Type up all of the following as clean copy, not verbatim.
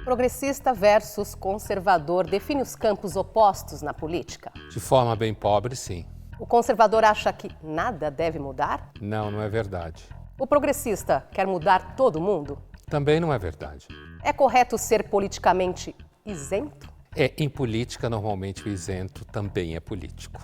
Progressista versus conservador define os campos opostos na política? De forma bem pobre, sim. O conservador acha que nada deve mudar? Não, não é verdade. O progressista quer mudar todo mundo? Também não é verdade. É correto ser politicamente isento? Em política, normalmente o isento também é político.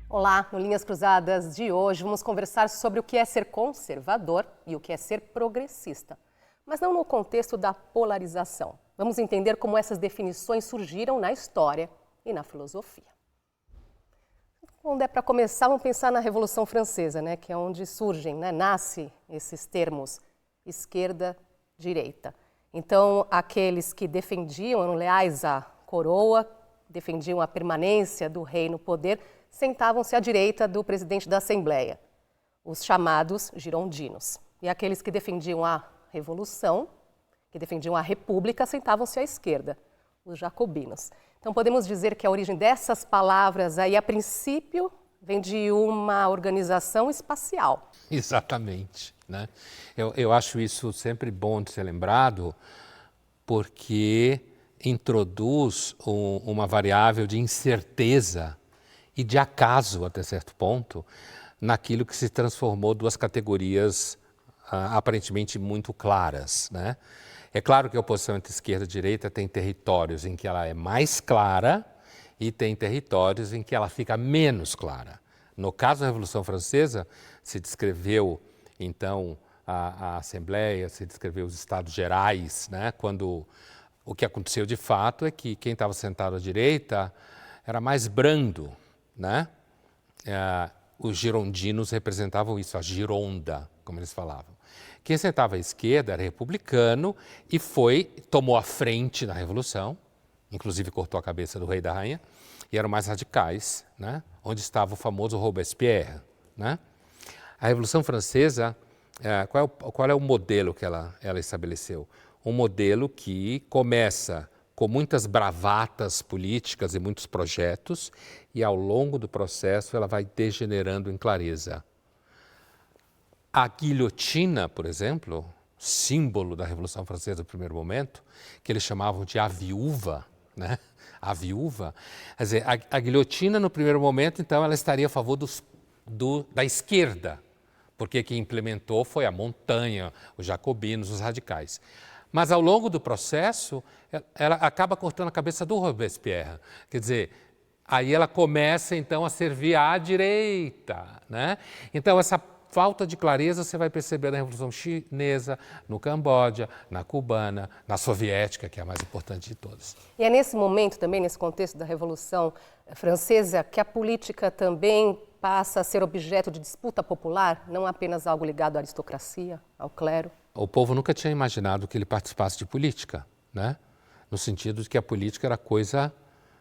Olá, no Linhas Cruzadas de hoje vamos conversar sobre o que é ser conservador e o que é ser progressista, mas não no contexto da polarização. Vamos entender como essas definições surgiram na história e na filosofia. Quando é para começar, vamos pensar na Revolução Francesa, que é onde surgem, nasce esses termos esquerda, direita. Então, aqueles que defendiam, eram leais à coroa, defendiam a permanência do rei no poder, sentavam-se à direita do presidente da Assembleia, os chamados girondinos. E aqueles que defendiam a Revolução, que defendiam a República, sentavam-se à esquerda, os jacobinos. Então podemos dizer que a origem dessas palavras aí, a princípio, vem de uma organização espacial. Exatamente, Eu acho isso sempre bom de ser lembrado, porque introduz uma variável de incerteza e de acaso, até certo ponto, naquilo que se transformou duas categorias aparentemente muito claras, É claro que a oposição entre esquerda e direita tem territórios em que ela é mais clara e tem territórios em que ela fica menos clara. No caso da Revolução Francesa, se descreveu, então, a Assembleia, se descreveu os Estados Gerais, quando o que aconteceu de fato é que quem estava sentado à direita era mais brando, Os girondinos representavam isso, a Gironda, como eles falavam. Quem sentava à esquerda era republicano e tomou a frente na Revolução, inclusive cortou a cabeça do rei e da rainha, e eram mais radicais, onde estava o famoso Robespierre. A Revolução Francesa, qual é o modelo que ela estabeleceu? Um modelo que começa com muitas bravatas políticas e muitos projetos, e ao longo do processo ela vai degenerando em clareza. A guilhotina, por exemplo, símbolo da Revolução Francesa do primeiro momento, que eles chamavam de a viúva, A viúva, quer dizer, a guilhotina no primeiro momento, então, ela estaria a favor da esquerda, porque quem implementou foi a montanha, os jacobinos, os radicais. Mas, ao longo do processo, ela acaba cortando a cabeça do Robespierre. Quer dizer, aí ela começa, então, a servir à direita, Então, essa falta de clareza você vai perceber na Revolução Chinesa, no Camboja, na cubana, na soviética, que é a mais importante de todas. E é nesse momento também, nesse contexto da Revolução Francesa, que a política também passa a ser objeto de disputa popular, não apenas algo ligado à aristocracia, ao clero? O povo nunca tinha imaginado que ele participasse de política, No sentido de que a política era coisa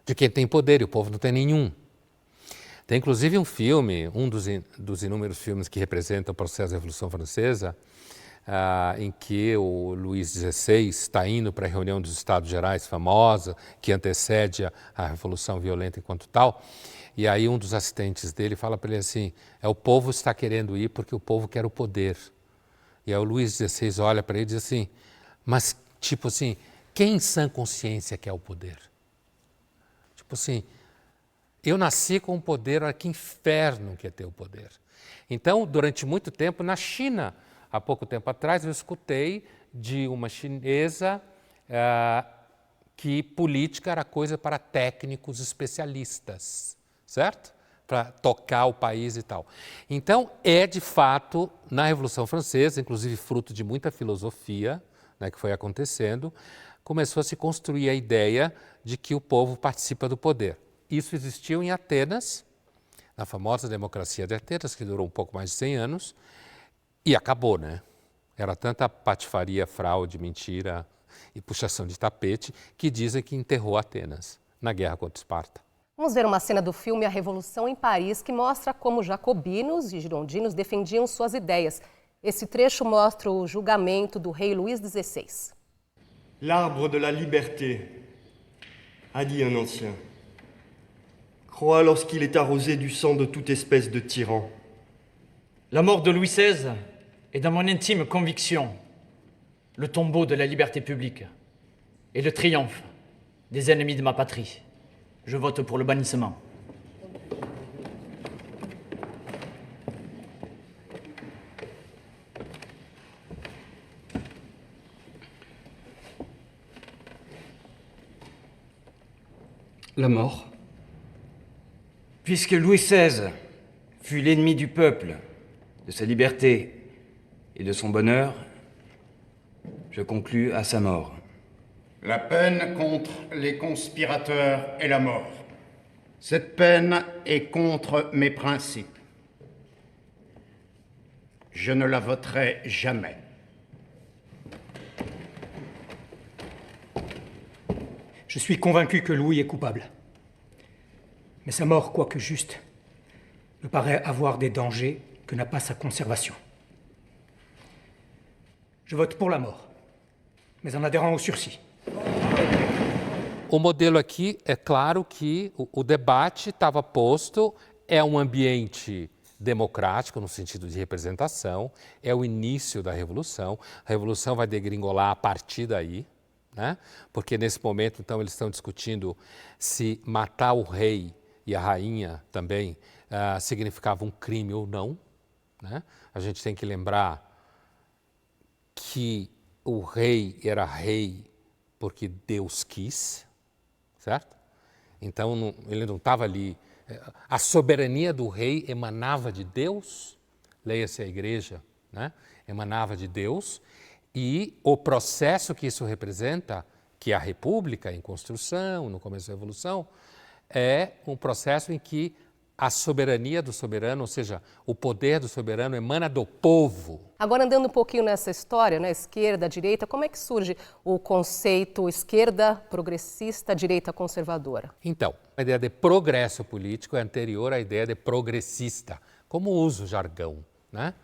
de quem tem poder e o povo não tem nenhum. Tem inclusive um filme, um dos inúmeros filmes que representam o processo da Revolução Francesa, em que o Luís XVI está indo para a reunião dos Estados Gerais famosa, que antecede a Revolução Violenta enquanto tal, e aí um dos assistentes dele fala para ele assim, o povo está querendo ir porque o povo quer o poder. E aí o Luís XVI olha para ele e diz assim, mas tipo assim, quem em sã consciência quer o poder? Tipo assim, eu nasci com o poder, olha que inferno que é ter o poder. Então, durante muito tempo, na China, há pouco tempo atrás, eu escutei de uma chinesa que política era coisa para técnicos especialistas, certo? Para tocar o país e tal. Então, de fato, na Revolução Francesa, inclusive fruto de muita filosofia, que foi acontecendo, começou a se construir a ideia de que o povo participa do poder. Isso existiu em Atenas, na famosa democracia de Atenas, que durou um pouco mais de 100 anos, e acabou, Era tanta patifaria, fraude, mentira e puxação de tapete, que dizem que enterrou Atenas na guerra contra Esparta. Vamos ver uma cena do filme A Revolução em Paris, que mostra como jacobinos e girondinos defendiam suas ideias. Esse trecho mostra o julgamento do rei Luís XVI. L'arbre de la liberté, a dit un ancien, croît lorsqu'il est arrosé du sang de toute espèce de tyran. La mort de Louis XVI est dans mon intime conviction le tombeau de la liberté publique et le triomphe des ennemis de ma patrie. Je vote pour le bannissement. La mort. Puisque Louis XVI fut l'ennemi du peuple, de sa liberté et de son bonheur, je conclus à sa mort. La peine contre les conspirateurs est la mort. Cette peine est contre mes principes. Je ne la voterai jamais. Je suis convaincu que Louis est coupable. Mais sa mort, quoique juste, me paraît avoir des dangers que n'a pas sa conservation. Je vote pour la mort, mais en adhérant au sursis. O modelo aqui, é claro que o debate estava posto, é um ambiente democrático no sentido de representação, é o início da Revolução. A Revolução vai degringolar a partir daí, né? Porque nesse momento, então, eles estão discutindo se matar o rei e a rainha também significava um crime ou não, né? A gente tem que lembrar que o rei era rei porque Deus quis, certo? Então, ele não estava ali. A soberania do rei emanava de Deus, leia-se a igreja, né? Emanava de Deus, e o processo que isso representa, que é a república em construção, no começo da Revolução, é um processo em que a soberania do soberano, ou seja, o poder do soberano emana do povo. Agora, andando um pouquinho nessa história, né, esquerda, direita, como é que surge o conceito esquerda progressista, direita conservadora? Então, a ideia de progresso político é anterior à ideia de progressista, como usa o jargão, né?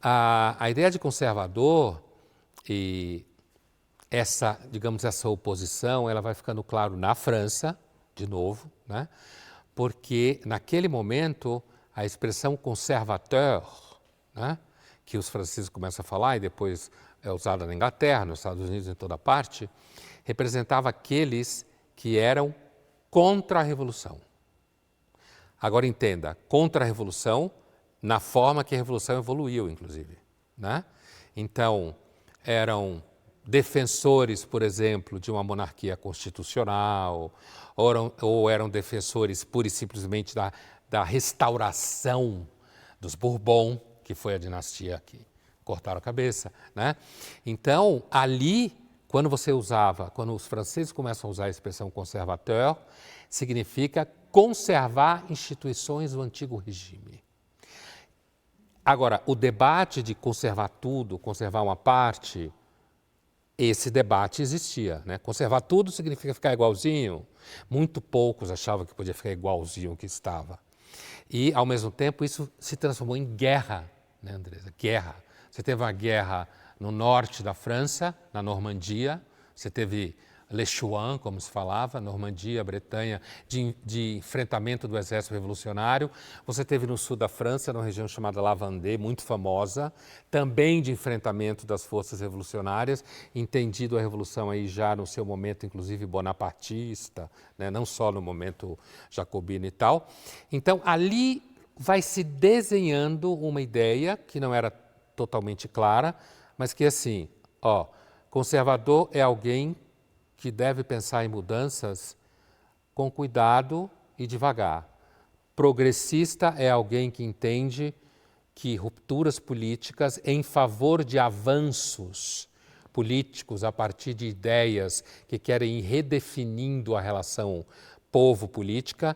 A ideia de conservador e essa, digamos, essa oposição, ela vai ficando claro na França, de novo, né? Porque naquele momento a expressão conservateur, né, que os franceses começam a falar e depois é usada na Inglaterra, nos Estados Unidos, em toda parte, representava aqueles que eram contra a Revolução. Agora entenda, contra a Revolução na forma que a Revolução evoluiu, inclusive, né? Então, eram defensores, por exemplo, de uma monarquia constitucional, ou eram defensores pura e simplesmente da restauração dos Bourbon, que foi a dinastia que cortaram a cabeça, né? Então, ali, quando os franceses começam a usar a expressão conservateur, significa conservar instituições do antigo regime. Agora, o debate de conservar tudo, conservar uma parte, esse debate existia, né? Conservar tudo significa ficar igualzinho. Muito poucos achavam que podia ficar igualzinho o que estava. E, ao mesmo tempo, isso se transformou em guerra, né, Andresa? Guerra. Você teve uma guerra no norte da França, na Normandia. Você teve Le Chouan, como se falava, Normandia, Bretanha, de enfrentamento do exército revolucionário. Você teve no sul da França, numa região chamada La Vendée, muito famosa, também de enfrentamento das forças revolucionárias, entendido a revolução aí já no seu momento, inclusive bonapartista, né? Não só no momento jacobino e tal. Então, ali vai se desenhando uma ideia que não era totalmente clara, mas que assim, conservador é alguém que deve pensar em mudanças com cuidado e devagar. Progressista é alguém que entende que rupturas políticas em favor de avanços políticos a partir de ideias que querem ir redefinindo a relação povo-política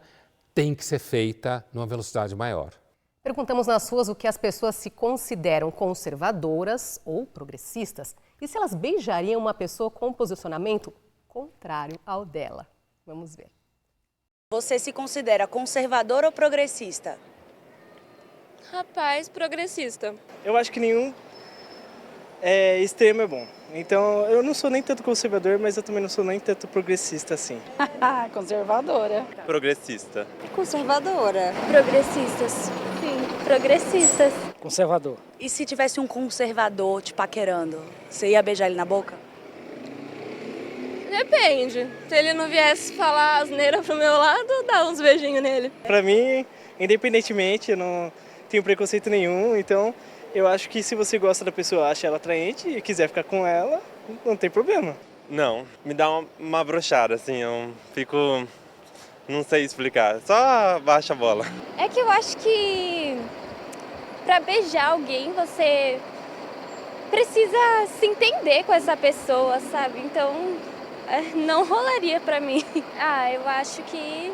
tem que ser feita numa velocidade maior. Perguntamos nas ruas o que as pessoas se consideram conservadoras ou progressistas e se elas beijariam uma pessoa com um posicionamento contrário ao dela. Vamos ver. Você se considera conservador ou progressista? Rapaz, progressista. Eu acho que nenhum Extremo é bom. Então, eu não sou nem tanto conservador, mas eu também não sou nem tanto progressista assim. Conservadora. Progressista. Conservadora. Progressistas. Sim, progressistas. Conservador. E se tivesse um conservador te paquerando, você ia beijar ele na boca? Depende. Se ele não viesse falar asneira pro meu lado, dá uns beijinhos nele. Pra mim, independentemente, eu não tenho preconceito nenhum, então eu acho que se você gosta da pessoa, acha ela atraente e quiser ficar com ela, não tem problema. Não, me dá uma broxada, assim, eu fico... não sei explicar, só baixa a bola. É que eu acho que pra beijar alguém, você precisa se entender com essa pessoa, sabe? Então, não rolaria pra mim. Eu acho que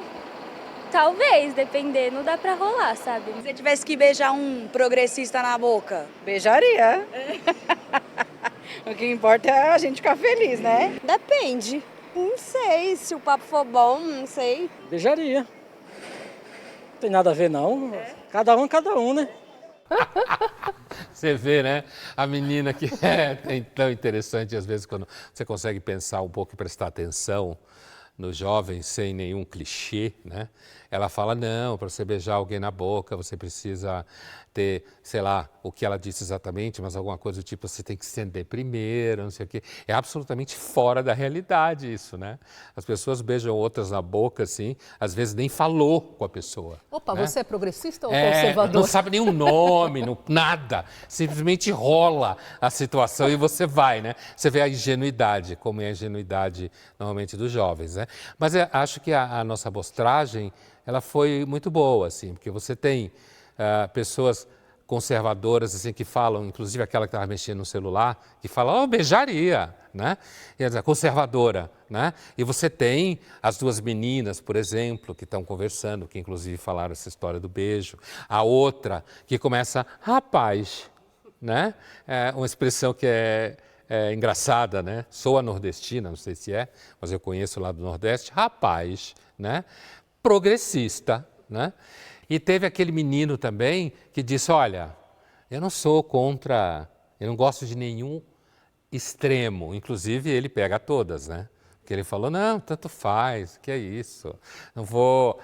talvez, dependendo, dá pra rolar, sabe? Se você tivesse que beijar um progressista na boca? Beijaria. O que importa é a gente ficar feliz, né? Depende. Não sei, se o papo for bom, não sei. Beijaria. Não tem nada a ver, não. Cada um, né? Você vê, né? A menina que é tão interessante, às vezes, quando você consegue pensar um pouco e prestar atenção no jovem, sem nenhum clichê, né? Ela fala, não, para você beijar alguém na boca, você precisa ter, sei lá, o que ela disse exatamente, mas alguma coisa do tipo, você tem que se estender primeiro, não sei o quê. É absolutamente fora da realidade isso, né? As pessoas beijam outras na boca, assim, às vezes nem falou com a pessoa. Opa, né? você é progressista ou conservador? Não sabe nem o nome, nada. Simplesmente rola a situação e você vai, né? Você vê a ingenuidade, como é a ingenuidade normalmente dos jovens, né? Mas eu acho que a nossa amostragem, ela foi muito boa, assim, porque você tem pessoas conservadoras, assim, que falam, inclusive aquela que estava mexendo no celular, que fala, beijaria, né? E a conservadora, né? E você tem as duas meninas, por exemplo, que estão conversando, que inclusive falaram essa história do beijo. A outra que começa, rapaz, né? É uma expressão que é engraçada, né? Sou a nordestina, não sei se é, mas eu conheço lá do Nordeste, rapaz, né? Progressista, né? E teve aquele menino também que disse, olha, eu não sou contra, eu não gosto de nenhum extremo, inclusive ele pega todas, né? Porque ele falou, não, tanto faz, que é isso, não vou...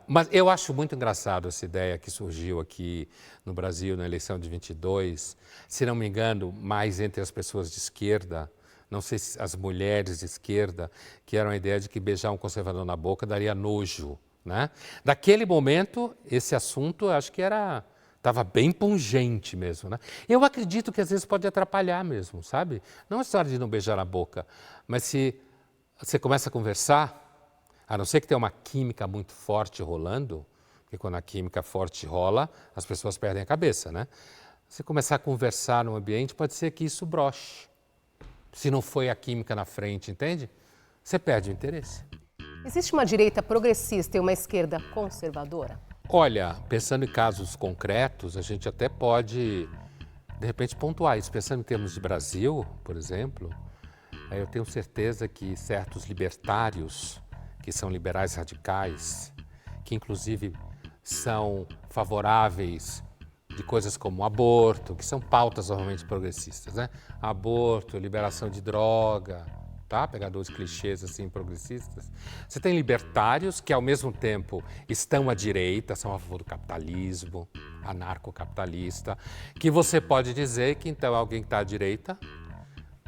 Mas eu acho muito engraçado essa ideia que surgiu aqui no Brasil na eleição de 22, se não me engano, mais entre as pessoas de esquerda, não sei se as mulheres de esquerda, que eram a ideia de que beijar um conservador na boca daria nojo, né? Daquele momento, esse assunto, acho que estava bem pungente mesmo, né? Eu acredito que às vezes pode atrapalhar mesmo, sabe? Não é história de não beijar na boca, mas se você começa a conversar, a não ser que tenha uma química muito forte rolando, porque quando a química forte rola, as pessoas perdem a cabeça, né? Se começar a conversar no ambiente, pode ser que isso broche. Se não foi a química na frente, entende? Você perde o interesse. Existe uma direita progressista e uma esquerda conservadora? Olha, pensando em casos concretos, a gente até pode, de repente, pontuar isso. Pensando em termos de Brasil, por exemplo, eu tenho certeza que certos libertários, que são liberais radicais, que inclusive são favoráveis de coisas como aborto, que são pautas normalmente progressistas, né? Aborto, liberação de droga, tá? Pegar dois clichês assim progressistas. Você tem libertários que ao mesmo tempo estão à direita, são a favor do capitalismo, anarcocapitalista, que você pode dizer que então é alguém que está à direita,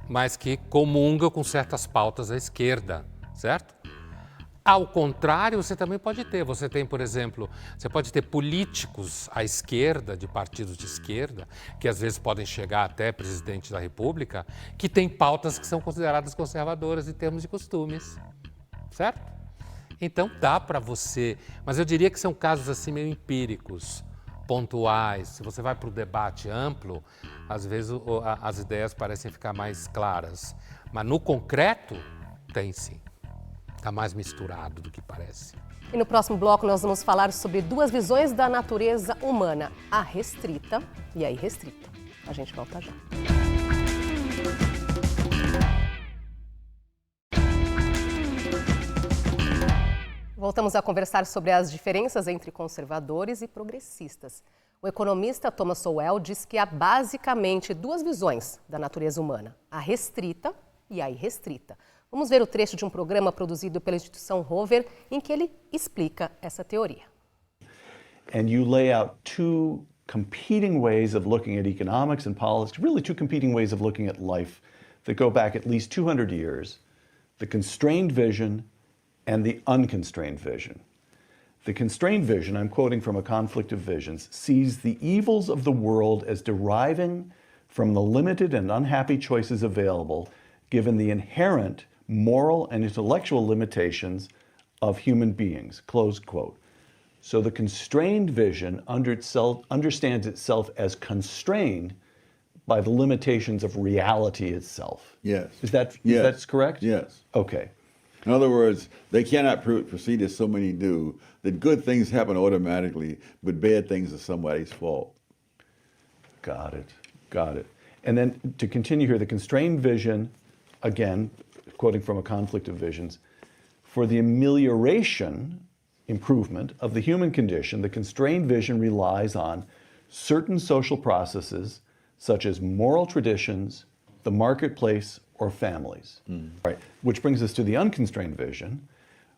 mas que comunga com certas pautas à esquerda, certo? Ao contrário, você também pode ter. Você tem, por exemplo, você pode ter políticos à esquerda, de partidos de esquerda, que às vezes podem chegar até presidente da República, que têm pautas que são consideradas conservadoras em termos de costumes, certo? Então dá para você, mas eu diria que são casos assim meio empíricos, pontuais. Se você vai para o debate amplo, às vezes as ideias parecem ficar mais claras, mas no concreto tem sim. Está mais misturado do que parece. E no próximo bloco nós vamos falar sobre duas visões da natureza humana, a restrita e a irrestrita. A gente volta já. Voltamos a conversar sobre as diferenças entre conservadores e progressistas. O economista Thomas Sowell diz que há basicamente duas visões da natureza humana, a restrita e a irrestrita. Vamos ver o trecho de um programa produzido pela instituição Hoover em que ele explica essa teoria. And you lay out two competing ways of looking at economics and politics, really two competing ways of looking at life that go back at least 200 years, the constrained vision and the unconstrained vision. The constrained vision, I'm quoting from A Conflict of Visions, sees the evils of the world as deriving from the limited and unhappy choices available given the inherent moral and intellectual limitations of human beings, close quote. So the constrained vision understands itself as constrained by the limitations of reality itself. Yes. Is that correct? Yes. Okay. In other words, they cannot proceed as so many do, that good things happen automatically, but bad things are somebody's fault. Got it. Got it. And then to continue here, the constrained vision, again, quoting from A Conflict of Visions, for the amelioration, improvement of the human condition, the constrained vision relies on certain social processes such as moral traditions, the marketplace, or families. Right. Which brings us to the unconstrained vision.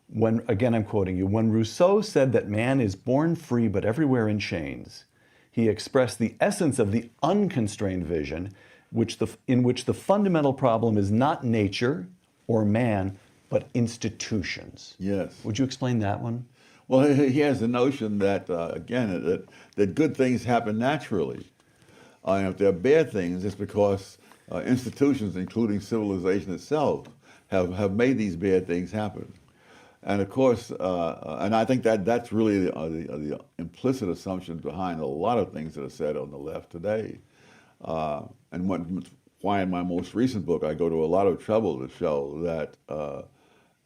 When, again, I'm quoting you, when Rousseau said that man is born free but everywhere in chains, he expressed the essence of the unconstrained vision, in which the fundamental problem is not nature or man, but institutions. Yes. Would you explain that one? Well, he has the notion that, that good things happen naturally. And if they're bad things, it's because institutions, including civilization itself, have made these bad things happen. And of course, and I think that's really the implicit assumption behind a lot of things that are said on the left today. And why in my most recent book I go to a lot of trouble to show that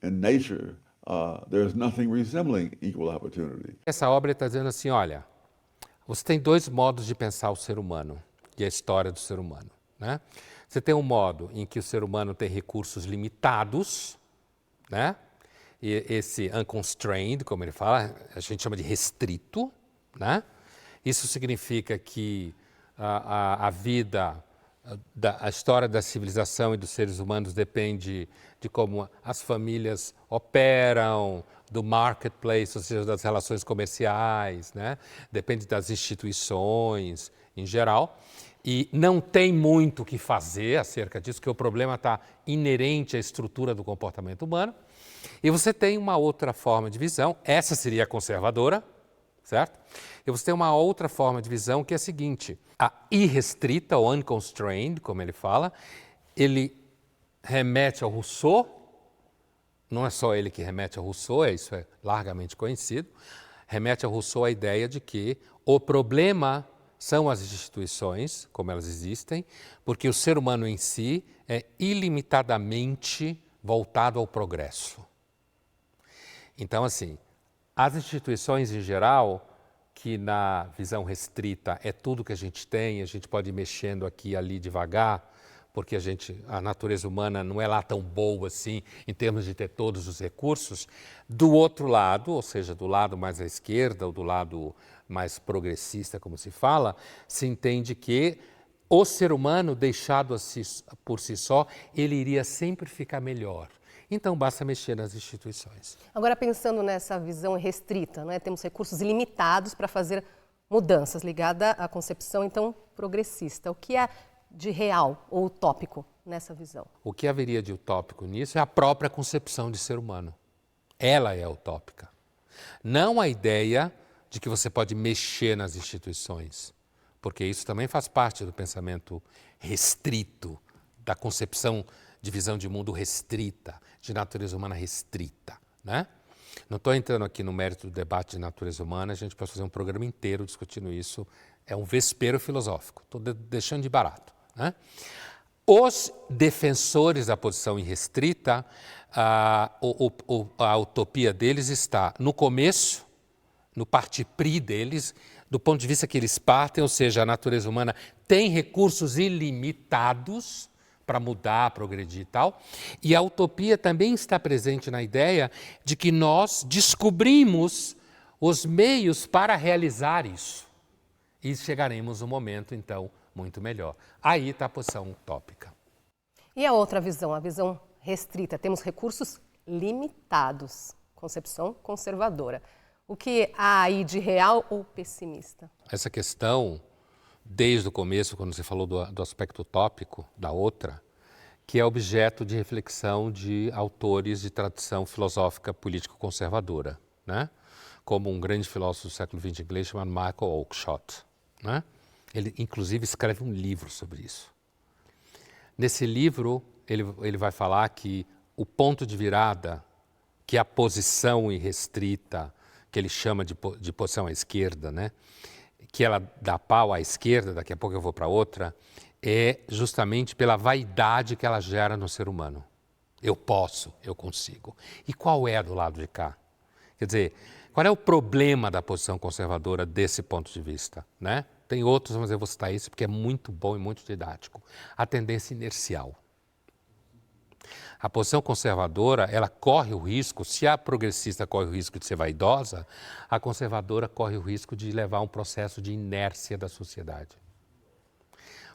in nature there's nothing resembling equal opportunity. Essa obra está dizendo assim, olha, você tem dois modos de pensar o ser humano e a história do ser humano, né? Você tem um modo em que o ser humano tem recursos limitados, né? E esse unconstrained, como ele fala, a gente chama de restrito, né? Isso significa que a vida, a história da civilização e dos seres humanos depende de como as famílias operam, do marketplace, ou seja, das relações comerciais, né? Depende das instituições em geral. E não tem muito o que fazer acerca disso, porque o problema está inerente à estrutura do comportamento humano. E você tem uma outra forma de visão, essa seria a conservadora, certo? E você tem uma outra forma de visão que é a seguinte, a irrestrita, ou unconstrained, como ele fala, ele remete ao Rousseau, não é só ele que remete ao Rousseau, isso é largamente conhecido, remete ao Rousseau a ideia de que o problema são as instituições, como elas existem, porque o ser humano em si é ilimitadamente voltado ao progresso. Então, assim, as instituições em geral, que na visão restrita é tudo que a gente tem, a gente pode ir mexendo aqui e ali devagar, porque a natureza humana não é lá tão boa assim, em termos de ter todos os recursos. Do outro lado, ou seja, do lado mais à esquerda, ou do lado mais progressista, como se fala, se entende que o ser humano, deixado por si só, ele iria sempre ficar melhor. Então, basta mexer nas instituições. Agora, pensando nessa visão restrita, né, temos recursos ilimitados para fazer mudanças ligada à concepção, então, progressista. O que é de real ou utópico nessa visão? O que haveria de utópico nisso é a própria concepção de ser humano. Ela é utópica. Não a ideia de que você pode mexer nas instituições, porque isso também faz parte do pensamento restrito, da concepção de visão de mundo restrita, de natureza humana restrita, né? Não estou entrando aqui no mérito do debate de natureza humana, a gente pode fazer um programa inteiro discutindo isso, é um vespeiro filosófico, estou deixando de barato, né? Os defensores da posição irrestrita, a utopia deles está no começo, no parti pris deles, do ponto de vista que eles partem, ou seja, a natureza humana tem recursos ilimitados para mudar, progredir e tal. E a utopia também está presente na ideia de que nós descobrimos os meios para realizar isso. E chegaremos a um momento, então, muito melhor. Aí está a posição utópica. E a outra visão, a visão restrita. Temos recursos limitados. Concepção conservadora. O que há aí de real ou pessimista? Essa questão, desde o começo, quando você falou do aspecto utópico da outra, que é objeto de reflexão de autores de tradição filosófica político-conservadora, né? Como um grande filósofo do século XX inglês chamado Michael Oakeshott, né? Ele, inclusive, escreve um livro sobre isso. Nesse livro, ele vai falar que o ponto de virada, que é a posição irrestrita, que ele chama de posição à esquerda, né? Que ela dá pau à esquerda, daqui a pouco eu vou para outra, é justamente pela vaidade que ela gera no ser humano. Eu posso, eu consigo. E qual é do lado de cá? Quer dizer, qual é o problema da posição conservadora desse ponto de vista, né? Tem outros, mas eu vou citar esse porque é muito bom e muito didático. A tendência inercial. A posição conservadora, ela corre o risco, se a progressista corre o risco de ser vaidosa, a conservadora corre o risco de levar a um processo de inércia da sociedade.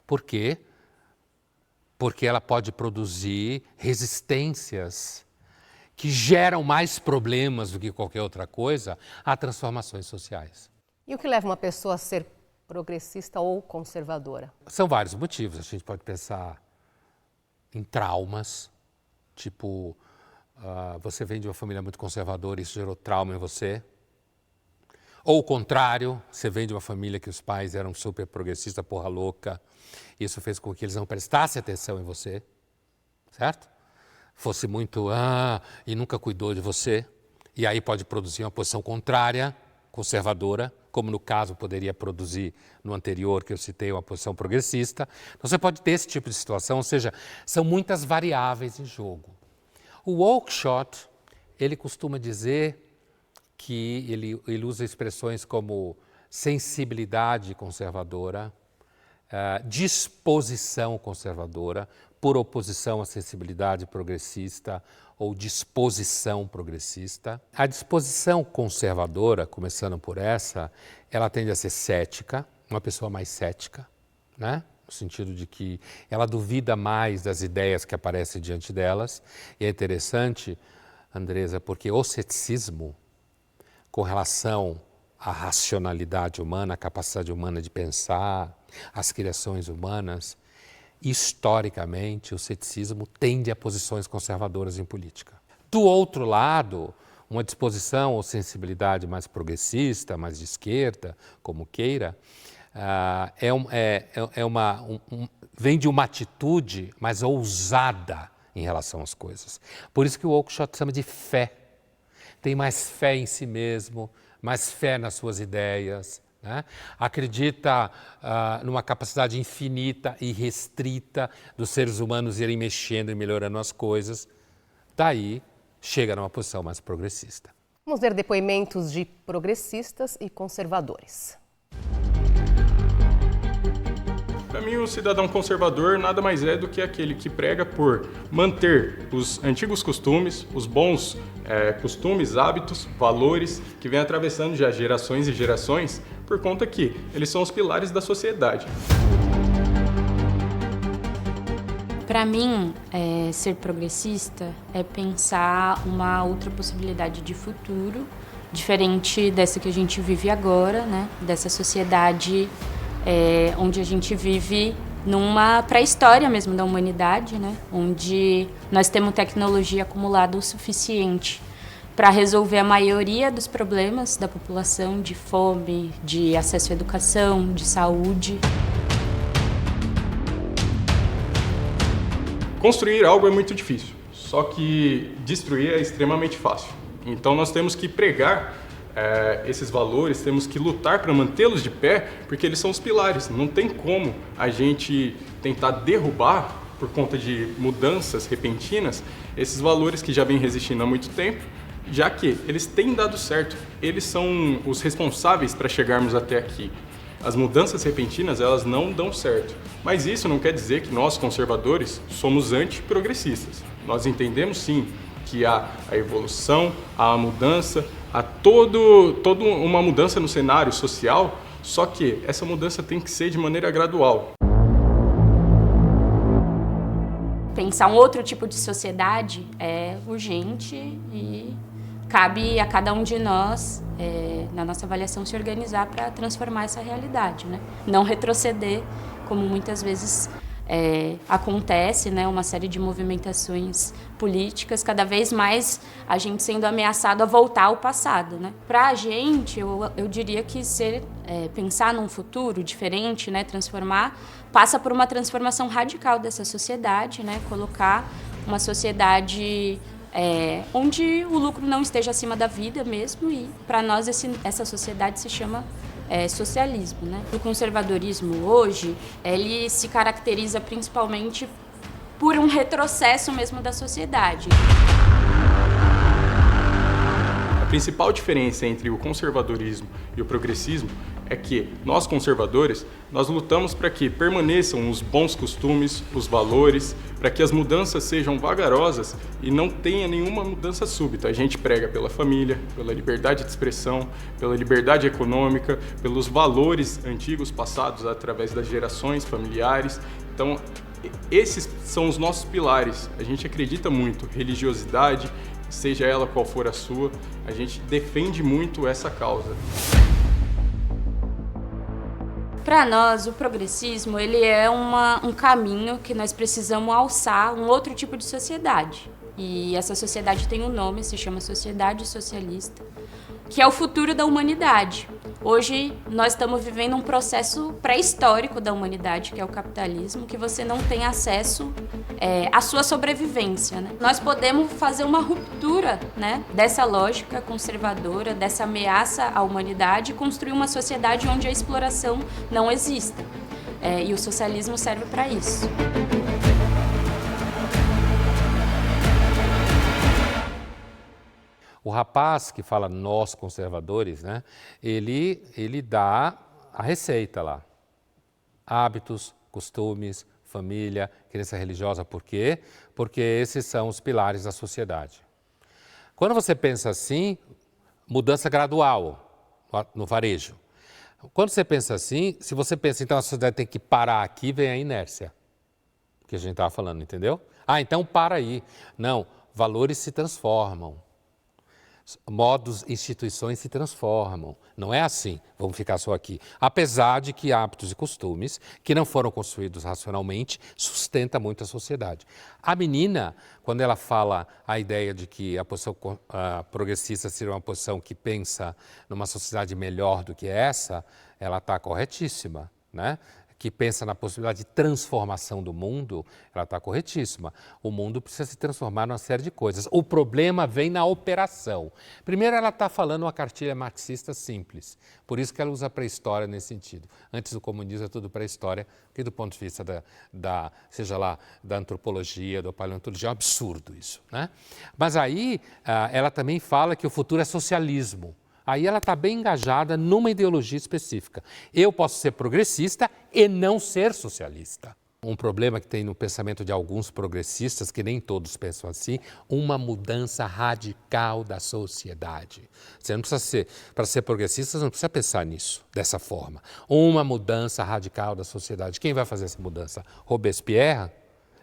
Por quê? Porque ela pode produzir resistências que geram mais problemas do que qualquer outra coisa a transformações sociais. E o que leva uma pessoa a ser progressista ou conservadora? São vários motivos. A gente pode pensar em traumas, tipo, você vem de uma família muito conservadora e isso gerou trauma em você. Ou o contrário, você vem de uma família que os pais eram super progressistas, porra louca, isso fez com que eles não prestassem atenção em você, certo? Fosse muito, e nunca cuidou de você. E aí pode produzir uma posição contrária, conservadora, como no caso poderia produzir no anterior, que eu citei, uma posição progressista. Então você pode ter esse tipo de situação, ou seja, são muitas variáveis em jogo. O Oakeshott, ele costuma dizer que ele usa expressões como sensibilidade conservadora, disposição conservadora, por oposição à sensibilidade progressista ou disposição progressista. A disposição conservadora, começando por essa, ela tende a ser cética, uma pessoa mais cética, né? No sentido de que ela duvida mais das ideias que aparecem diante delas. E é interessante, Andresa, porque o ceticismo, com relação à racionalidade humana, a capacidade humana de pensar, as criações humanas, historicamente, o ceticismo tende a posições conservadoras em política. Do outro lado, uma disposição ou sensibilidade mais progressista, mais de esquerda, como queira, vem de uma atitude mais ousada em relação às coisas. Por isso que o Oakeshott chama de fé. Tem mais fé em si mesmo, mais fé nas suas ideias, né? Acredita numa capacidade infinita e restrita dos seres humanos irem mexendo e melhorando as coisas. Daí, chega numa posição mais progressista. Vamos ver depoimentos de progressistas e conservadores. Para mim, o cidadão conservador nada mais é do que aquele que prega por manter os antigos costumes, os bons costumes, hábitos, valores que vêm atravessando já gerações e gerações, por conta que eles são os pilares da sociedade. Para mim, ser progressista é pensar uma outra possibilidade de futuro, diferente dessa que a gente vive agora, né? Dessa sociedade onde a gente vive numa pré-história mesmo da humanidade, né? Onde nós temos tecnologia acumulada o suficiente para resolver a maioria dos problemas da população, de fome, de acesso à educação, de saúde. Construir algo é muito difícil, só que destruir é extremamente fácil. Então nós temos que pregar esses valores, temos que lutar para mantê-los de pé, porque eles são os pilares. Não tem como a gente tentar derrubar, por conta de mudanças repentinas, esses valores que já vêm resistindo há muito tempo, já que eles têm dado certo. Eles são os responsáveis para chegarmos até aqui. As mudanças repentinas, elas não dão certo. Mas isso não quer dizer que nós, conservadores, somos antiprogressistas. Nós entendemos, sim, que há a evolução, há a mudança, há toda uma mudança no cenário social, só que essa mudança tem que ser de maneira gradual. Pensar um outro tipo de sociedade é urgente e cabe a cada um de nós, na nossa avaliação, se organizar para transformar essa realidade, né? Não retroceder, como muitas vezes acontece, né? Uma série de movimentações políticas, cada vez mais a gente sendo ameaçado a voltar ao passado, né? Para a gente, eu diria que pensar num futuro diferente, né? Transformar, passa por uma transformação radical dessa sociedade, né? Colocar uma sociedade onde o lucro não esteja acima da vida mesmo, e para nós essa sociedade se chama socialismo, né? O conservadorismo hoje, ele se caracteriza principalmente por um retrocesso mesmo da sociedade. A principal diferença entre o conservadorismo e o progressismo é que nós, conservadores, nós lutamos para que permaneçam os bons costumes, os valores, para que as mudanças sejam vagarosas e não tenha nenhuma mudança súbita. A gente prega pela família, pela liberdade de expressão, pela liberdade econômica, pelos valores antigos passados através das gerações familiares. Então, esses são os nossos pilares. A gente acredita muito, religiosidade, seja ela qual for a sua, a gente defende muito essa causa. Para nós, o progressismo ele é um caminho que nós precisamos alçar um outro tipo de sociedade. E essa sociedade tem um nome, se chama Sociedade Socialista, que é o futuro da humanidade. Hoje, nós estamos vivendo um processo pré-histórico da humanidade, que é o capitalismo, que você não tem acesso à sua sobrevivência, né? Nós podemos fazer uma ruptura, né, dessa lógica conservadora, dessa ameaça à humanidade, e construir uma sociedade onde a exploração não exista. E o socialismo serve para isso. O rapaz que fala nós conservadores, né, ele dá a receita lá. Hábitos, costumes, família, crença religiosa. Por quê? Porque esses são os pilares da sociedade. Quando você pensa assim, mudança gradual no varejo. Quando você pensa assim, se você pensa, então a sociedade tem que parar aqui, vem a inércia. Que a gente estava falando, entendeu? Então para aí. Não, valores se transformam. Modos, instituições se transformam. Não é assim, vamos ficar só aqui. Apesar de que hábitos e costumes que não foram construídos racionalmente sustenta muito a sociedade. A menina, quando ela fala a ideia de que a posição progressista seria uma posição que pensa numa sociedade melhor do que essa, ela está corretíssima, né? Que pensa na possibilidade de transformação do mundo, ela está corretíssima. O mundo precisa se transformar numa série de coisas. O problema vem na operação. Primeiro, ela está falando uma cartilha marxista simples. Por isso que ela usa a pré-história nesse sentido. Antes do comunismo é tudo pré-história, que do ponto de vista seja lá, da antropologia, da paleontologia, é um absurdo isso, né? Mas aí, ela também fala que o futuro é socialismo. Aí ela está bem engajada numa ideologia específica. Eu posso ser progressista e não ser socialista. Um problema que tem no pensamento de alguns progressistas, que nem todos pensam assim, uma mudança radical da sociedade. Você não precisa ser, para ser progressista, você não precisa pensar nisso, dessa forma. Uma mudança radical da sociedade. Quem vai fazer essa mudança? Robespierre?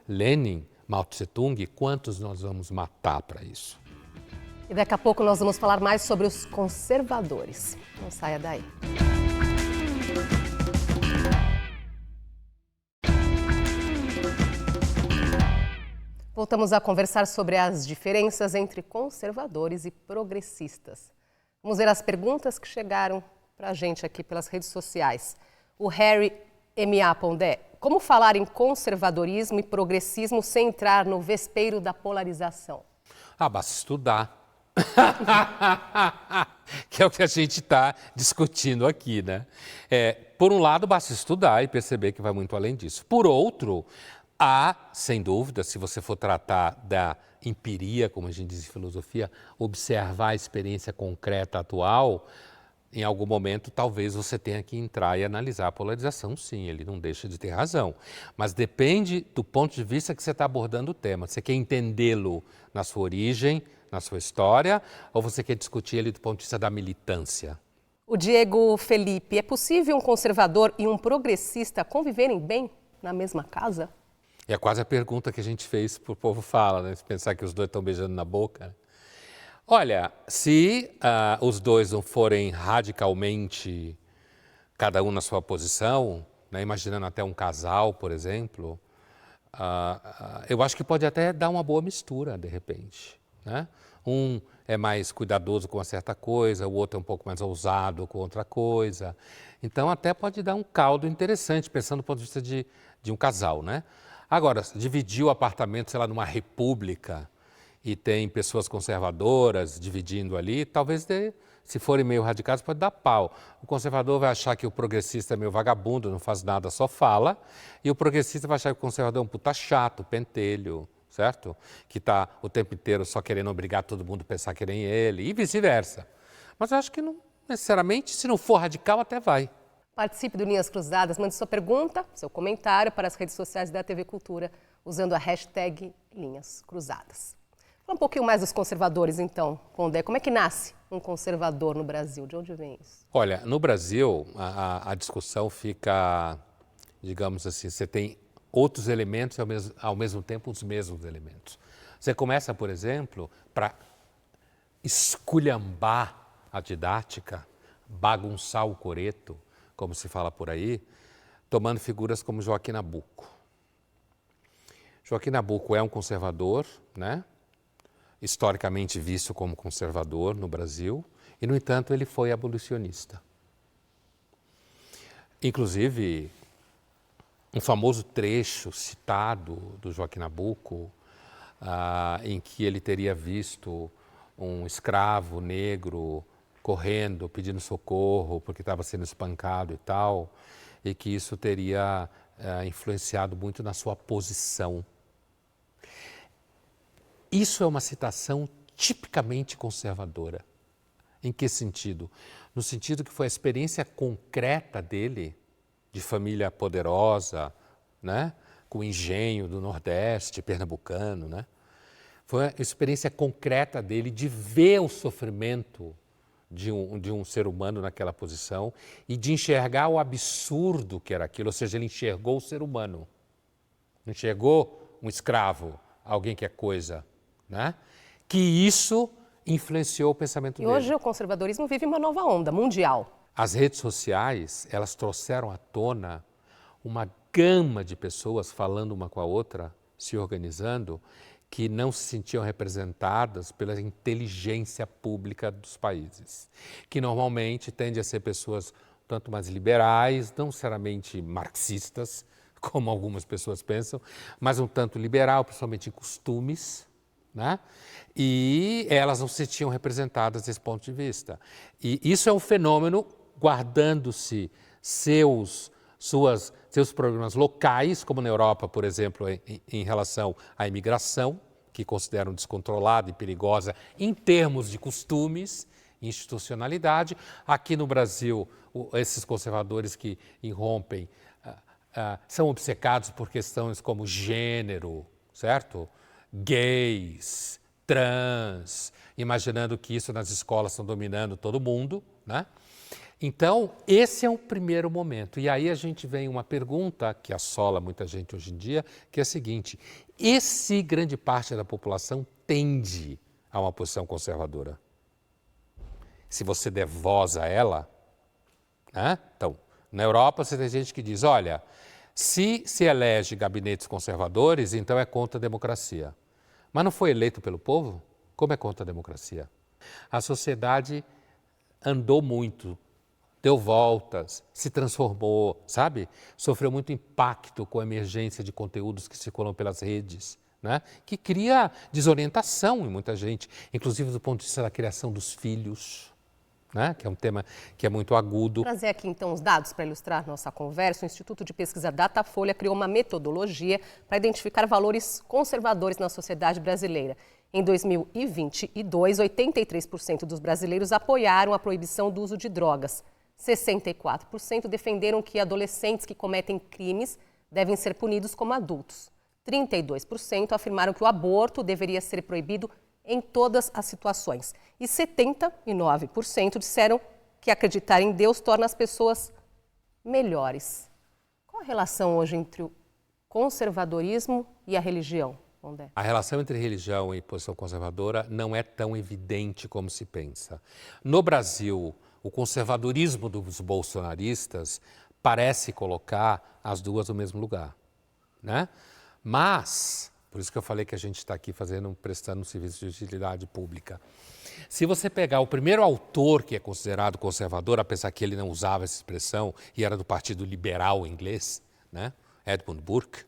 Lenin? Mao Tse-tung? Quantos nós vamos matar para isso? E daqui a pouco nós vamos falar mais sobre os conservadores. Não saia daí. Voltamos a conversar sobre as diferenças entre conservadores e progressistas. Vamos ver as perguntas que chegaram para a gente aqui pelas redes sociais. O Harry M.A. Pondé, como falar em conservadorismo e progressismo sem entrar no vespeiro da polarização? Basta estudar. Que é o que a gente está discutindo aqui, né? Por um lado, basta estudar e perceber que vai muito além disso. Por outro, há, sem dúvida, se você for tratar da empiria, como a gente diz em filosofia, observar a experiência concreta atual, em algum momento, talvez você tenha que entrar e analisar a polarização, sim, ele não deixa de ter razão. Mas depende do ponto de vista que você está abordando o tema. Você quer entendê-lo na sua origem, na sua história, ou você quer discutir ele do ponto de vista da militância? O Diego Felipe, é possível um conservador e um progressista conviverem bem na mesma casa? É quase a pergunta que a gente fez para o Povo Fala, né? Se pensar que os dois estão beijando na boca. Olha, se os dois não forem radicalmente, cada um na sua posição, né, imaginando até um casal, por exemplo, eu acho que pode até dar uma boa mistura, de repente. Né? Um é mais cuidadoso com uma certa coisa, o outro é um pouco mais ousado com outra coisa. Então, até pode dar um caldo interessante, pensando do ponto de vista de um casal. Né? Agora, dividir o apartamento, sei lá, numa república, e tem pessoas conservadoras dividindo ali, talvez se forem meio radicais, pode dar pau. O conservador vai achar que o progressista é meio vagabundo, não faz nada, só fala, e o progressista vai achar que o conservador é um puta chato, pentelho, certo? Que está o tempo inteiro só querendo obrigar todo mundo a pensar que nem ele, e vice-versa. Mas eu acho que não necessariamente, se não for radical, até vai. Participe do Linhas Cruzadas, mande sua pergunta, seu comentário para as redes sociais da TV Cultura, usando a hashtag Linhas Cruzadas. Fala um pouquinho mais dos conservadores, então, Condé. Como é que nasce um conservador no Brasil? De onde vem isso? Olha, no Brasil, a discussão fica, digamos assim, você tem outros elementos e ao mesmo tempo os mesmos elementos. Você começa, por exemplo, para esculhambar a didática, bagunçar o coreto, como se fala por aí, tomando figuras como Joaquim Nabuco. Joaquim Nabuco é um conservador, né? Historicamente visto como conservador no Brasil, e, no entanto, ele foi abolicionista. Inclusive, um famoso trecho citado do Joaquim Nabuco, em que ele teria visto um escravo negro correndo, pedindo socorro, porque estava sendo espancado e tal, e que isso teria influenciado muito na sua posição. Isso é uma citação tipicamente conservadora. Em que sentido? No sentido que foi a experiência concreta dele, de família poderosa, né? Com engenho do Nordeste, pernambucano, né? Foi a experiência concreta dele de ver o sofrimento de um ser humano naquela posição e de enxergar o absurdo que era aquilo, ou seja, ele enxergou o ser humano, não enxergou um escravo, alguém que é coisa. Né? Que isso influenciou o pensamento dele. E hoje o conservadorismo vive uma nova onda mundial. As redes sociais, elas trouxeram à tona uma gama de pessoas falando uma com a outra, se organizando, que não se sentiam representadas pela inteligência pública dos países, que normalmente tendem a ser pessoas tanto mais liberais, não necessariamente marxistas, como algumas pessoas pensam, mas um tanto liberal, principalmente em costumes, né? E elas não se tinham representadas desse ponto de vista. E isso é um fenômeno guardando-se seus problemas locais, como na Europa, por exemplo, em relação à imigração, que consideram descontrolada e perigosa em termos de costumes, institucionalidade. Aqui no Brasil, esses conservadores que irrompem são obcecados por questões como gênero, certo? Gays, trans, imaginando que isso nas escolas estão dominando todo mundo, né? Então, esse é um primeiro momento. E aí a gente vem uma pergunta que assola muita gente hoje em dia, que é a seguinte: e se grande parte da população tende a uma posição conservadora? Se você der voz a ela, né? Então, na Europa você tem gente que diz, olha, se elege gabinetes conservadores, então é contra a democracia. Mas não foi eleito pelo povo? Como é contra a democracia? A sociedade andou muito, deu voltas, se transformou, sabe? Sofreu muito impacto com a emergência de conteúdos que circulam pelas redes, né? Que cria desorientação em muita gente, inclusive do ponto de vista da criação dos filhos, né? Que é um tema que é muito agudo. Vou trazer aqui então os dados para ilustrar nossa conversa. O Instituto de Pesquisa Datafolha criou uma metodologia para identificar valores conservadores na sociedade brasileira. Em 2022, 83% dos brasileiros apoiaram a proibição do uso de drogas. 64% defenderam que adolescentes que cometem crimes devem ser punidos como adultos. 32% afirmaram que o aborto deveria ser proibido em todas as situações. E 79% disseram que acreditar em Deus torna as pessoas melhores. Qual a relação hoje entre o conservadorismo e a religião, Pondé? A relação entre religião e posição conservadora não é tão evidente como se pensa. No Brasil, o conservadorismo dos bolsonaristas parece colocar as duas no mesmo lugar, né? Mas, por isso que eu falei que a gente está aqui prestando um serviço de utilidade pública. Se você pegar o primeiro autor que é considerado conservador, apesar que ele não usava essa expressão e era do Partido Liberal inglês, né? Edmund Burke,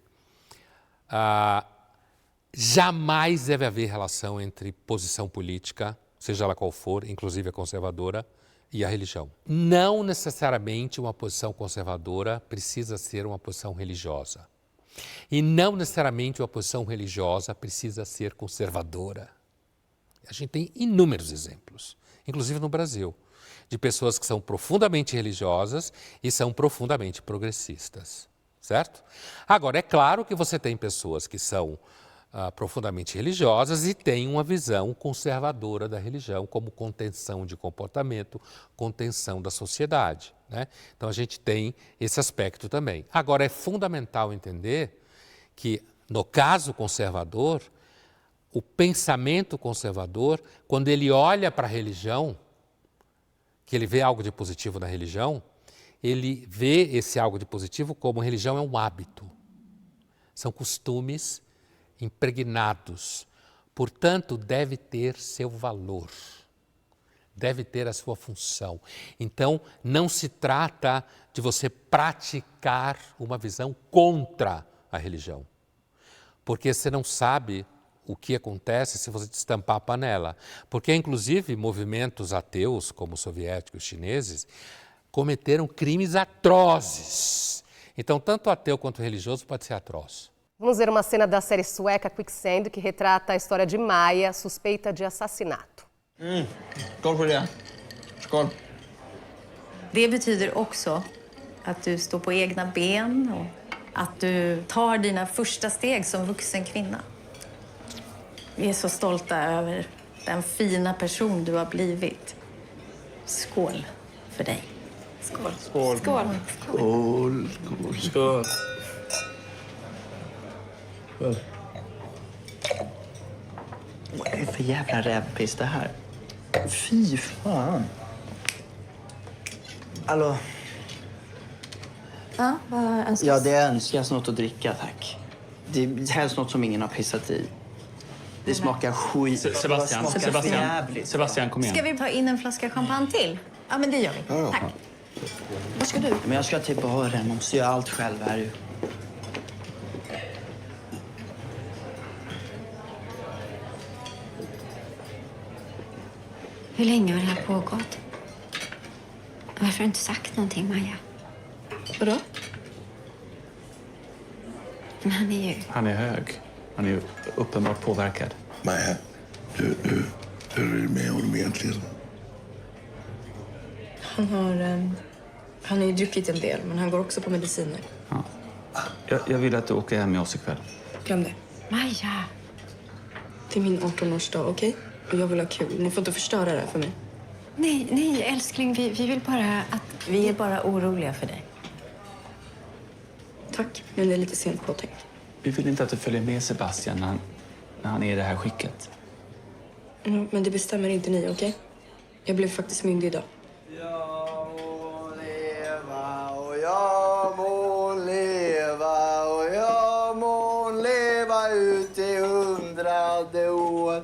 jamais deve haver relação entre posição política, seja ela qual for, inclusive a conservadora, e a religião. Não necessariamente uma posição conservadora precisa ser uma posição religiosa. E não necessariamente uma posição religiosa precisa ser conservadora. A gente tem inúmeros exemplos, inclusive no Brasil, de pessoas que são profundamente religiosas e são profundamente progressistas, certo? Agora, é claro que você tem pessoas que são profundamente religiosas e têm uma visão conservadora da religião como contenção de comportamento, contenção da sociedade, né? Então, a gente tem esse aspecto também. Agora, é fundamental entender que, no caso conservador, o pensamento conservador, quando ele olha para a religião, que ele vê algo de positivo na religião, ele vê esse algo de positivo como religião é um hábito. São costumes impregnados. Portanto, deve ter seu valor, deve ter a sua função. Então, não se trata de você praticar uma visão contra a religião, porque você não sabe o que acontece se você destampar a panela. Porque, inclusive, movimentos ateus, como os soviéticos e chineses, cometeram crimes atrozes. Então, tanto ateu quanto religioso pode ser atroz. Vamos ver uma cena da série sueca Quicksand, que retrata a história de Maia, suspeita de assassinato. Skål på det. Skål. Det betyder också att du står på egna ben och att du tar dina första steg som vuxen kvinna. Vi är så stolta över den fina person du har blivit. Skål för dig. Skål. Skål. Skål. Skål. Skål. Skål. Vad är det för jävla rävpiss det här? Fy fan. Hallå? Ja, vad önskas? Ja, det önskas något att dricka, tack. Det är helst något som ingen har pissat i. Det smakar skit. Sebastian, kom igen. Ska vi ta in en flaska champagne till? Ja, men det gör vi. Tack. Vad ska du? Men jag ska till baren. Måste göra allt själv här. Hur länge har det här pågått? Varför har du inte sagt någonting, Maja? Vadå? Men han är ju... Han är hög. Han är ju uppenbart påverkad. Maja, hur är det med honom egentligen? Han har ju druckit en del, men han går också på mediciner. Ja. Jag vill att du åker hem med oss ikväll. Glöm det. Maja! Det är min 18-årsdag, okej? Och jag vill ha kul. Ni får inte förstöra det här för mig. Nej, älskling. Vi vill bara att... Vi är bara oroliga för dig. Tack, men det är lite sent påtänkt. Vi vill inte att du följer med Sebastian när han är i det här skicket. Men det bestämmer inte ni, okej? Jag blev faktiskt myndig idag. Jag må leva och jag må leva och jag må leva ut i 100:e år.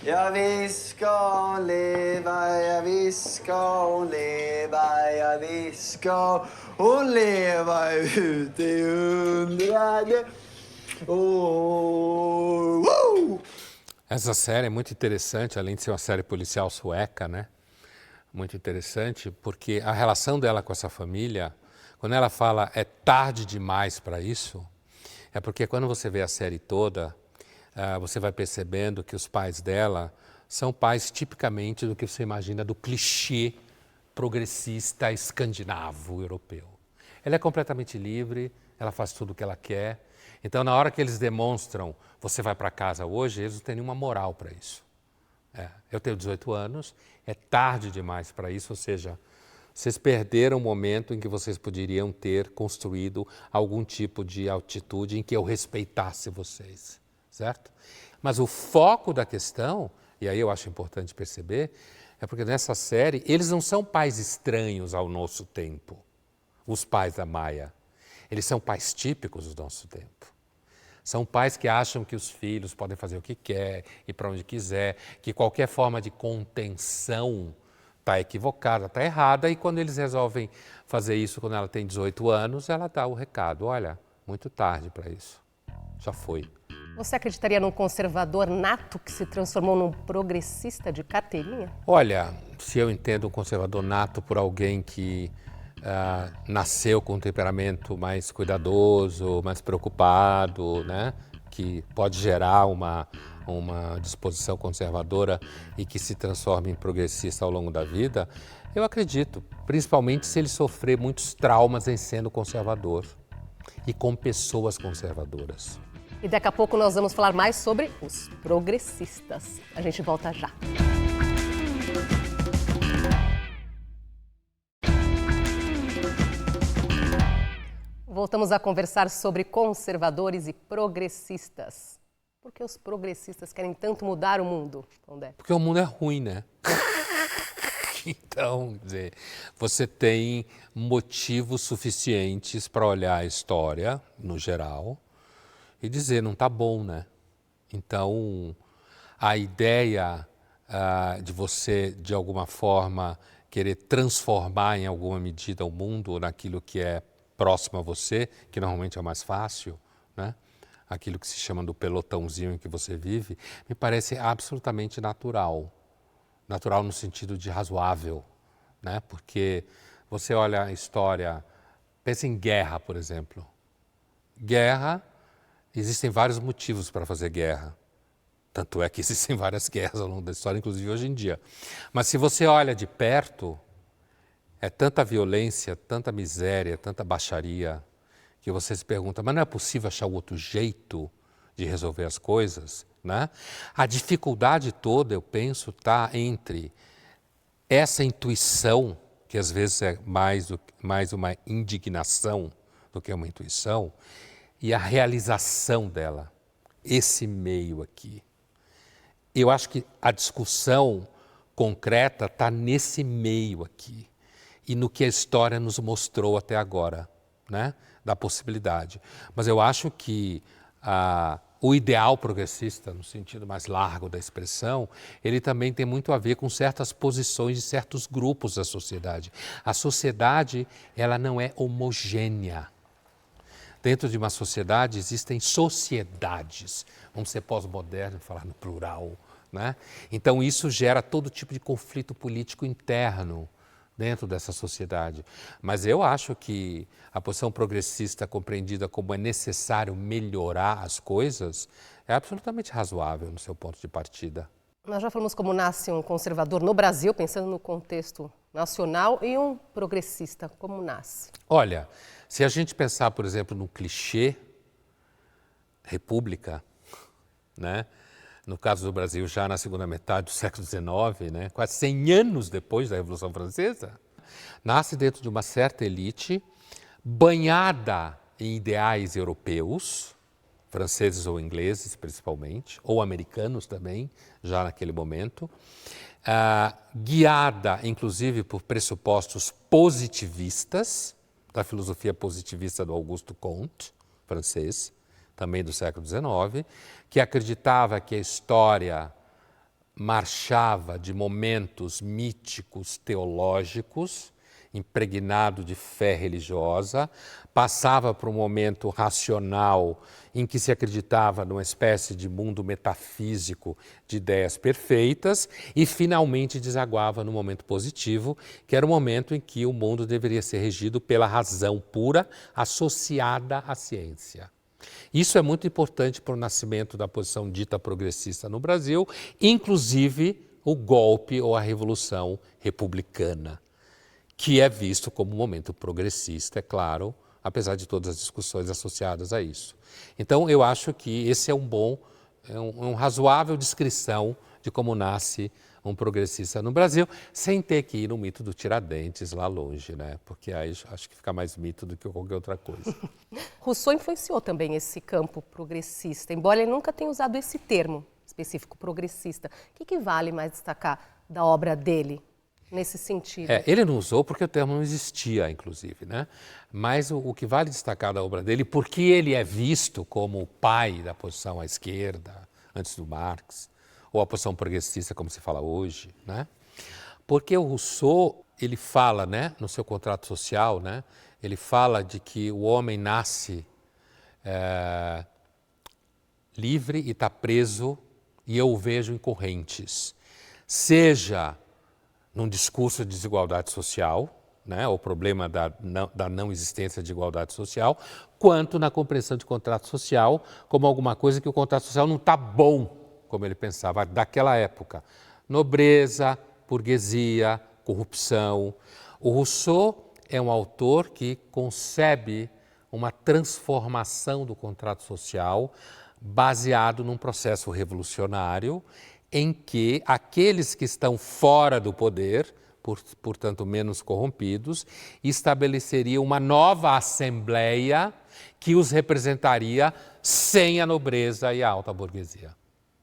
Ja, visst ska hon leva, ja, visst ska hon leva, ja, visst ska hon leva ut i 100:e år. Essa série é muito interessante, além de ser uma série policial sueca, né? Muito interessante, porque a relação dela com essa família, quando ela fala é tarde demais para isso, é porque quando você vê a série toda, você vai percebendo que os pais dela são pais tipicamente do que você imagina do clichê progressista escandinavo europeu. Ela é completamente livre, ela faz tudo o que ela quer. Então, na hora que eles demonstram, você vai para casa hoje, eles não têm nenhuma moral para isso. Eu tenho 18 anos, é tarde demais para isso, ou seja, vocês perderam o momento em que vocês poderiam ter construído algum tipo de atitude em que eu respeitasse vocês, certo? Mas o foco da questão, e aí eu acho importante perceber, é porque nessa série eles não são pais estranhos ao nosso tempo, os pais da Maia. Eles são pais típicos do nosso tempo. São pais que acham que os filhos podem fazer o que quer, ir para onde quiser, que qualquer forma de contenção está equivocada, está errada, e quando eles resolvem fazer isso quando ela tem 18 anos, ela dá o recado, olha, muito tarde para isso, já foi. Você acreditaria num conservador nato que se transformou num progressista de carteirinha? Olha, se eu entendo um conservador nato por alguém que nasceu com um temperamento mais cuidadoso, mais preocupado, né? Que pode gerar uma disposição conservadora e que se transforma em progressista ao longo da vida, eu acredito, principalmente se ele sofrer muitos traumas em sendo conservador e com pessoas conservadoras. E daqui a pouco nós vamos falar mais sobre os progressistas. A gente volta já. Voltamos a conversar sobre conservadores e progressistas. Por que os progressistas querem tanto mudar o mundo, Pondé? Porque o mundo é ruim, né? Então, quer dizer, você tem motivos suficientes para olhar a história, no geral, e dizer, não está bom, né? Então, a ideia de você, de alguma forma, querer transformar em alguma medida o mundo naquilo que é próximo a você, que normalmente é mais fácil, né? Aquilo que se chama do pelotãozinho em que você vive, me parece absolutamente natural. Natural no sentido de razoável, né? Porque você olha a história, pensa em guerra, por exemplo. Guerra, existem vários motivos para fazer guerra. Tanto é que existem várias guerras ao longo da história, inclusive hoje em dia. Mas se você olha de perto, é tanta violência, tanta miséria, tanta baixaria, que você se pergunta, mas não é possível achar outro jeito de resolver as coisas, né? A dificuldade toda, eu penso, está entre essa intuição, que às vezes é mais uma indignação do que uma intuição, e a realização dela, esse meio aqui. Eu acho que a discussão concreta está nesse meio aqui. E no que a história nos mostrou até agora, né? Da possibilidade. Mas eu acho que o ideal progressista, no sentido mais largo da expressão, ele também tem muito a ver com certas posições de certos grupos da sociedade. A sociedade, ela não é homogênea. Dentro de uma sociedade existem sociedades. Vamos ser pós-moderno, falar no plural, né? Então isso gera todo tipo de conflito político interno dentro dessa sociedade. Mas eu acho que a posição progressista compreendida como é necessário melhorar as coisas é absolutamente razoável no seu ponto de partida. Nós já falamos como nasce um conservador no Brasil, pensando no contexto nacional, e um progressista, como nasce? Olha, se a gente pensar, por exemplo, no clichê república, né? No caso do Brasil, já na segunda metade do século XIX, né? Quase 100 anos depois da Revolução Francesa, nasce dentro de uma certa elite, banhada em ideais europeus, franceses ou ingleses principalmente, ou americanos também, já naquele momento, guiada inclusive por pressupostos positivistas, da filosofia positivista do Auguste Comte, francês, também do século XIX, que acreditava que a história marchava de momentos míticos, teológicos, impregnado de fé religiosa, passava por um momento racional em que se acreditava numa espécie de mundo metafísico de ideias perfeitas e finalmente desaguava no momento positivo, que era o momento em que o mundo deveria ser regido pela razão pura associada à ciência. Isso é muito importante para o nascimento da posição dita progressista no Brasil, inclusive o golpe ou a revolução republicana, que é visto como um momento progressista, é claro, apesar de todas as discussões associadas a isso. Então, eu acho que esse é uma razoável descrição de como nasce um progressista no Brasil, sem ter que ir no mito do Tiradentes lá longe, né? Porque aí acho que fica mais mito do que qualquer outra coisa. Rousseau influenciou também esse campo progressista, embora ele nunca tenha usado esse termo específico, progressista. O que vale mais destacar da obra dele nesse sentido? Ele não usou porque o termo não existia, inclusive, né? Mas o que vale destacar da obra dele, porque ele é visto como o pai da posição à esquerda, antes do Marx, ou a posição progressista, como se fala hoje, né? Porque o Rousseau, ele fala, né, no seu contrato social, né, ele fala de que o homem nasce livre e está preso, e eu o vejo em correntes, seja num discurso de desigualdade social, né, o problema da não existência de igualdade social, quanto na compreensão de contrato social como alguma coisa que o contrato social não está bom, como ele pensava, daquela época. Nobreza, burguesia, corrupção. O Rousseau é um autor que concebe uma transformação do contrato social baseado num processo revolucionário em que aqueles que estão fora do poder, portanto menos corrompidos, estabeleceriam uma nova assembleia que os representaria sem a nobreza e a alta burguesia.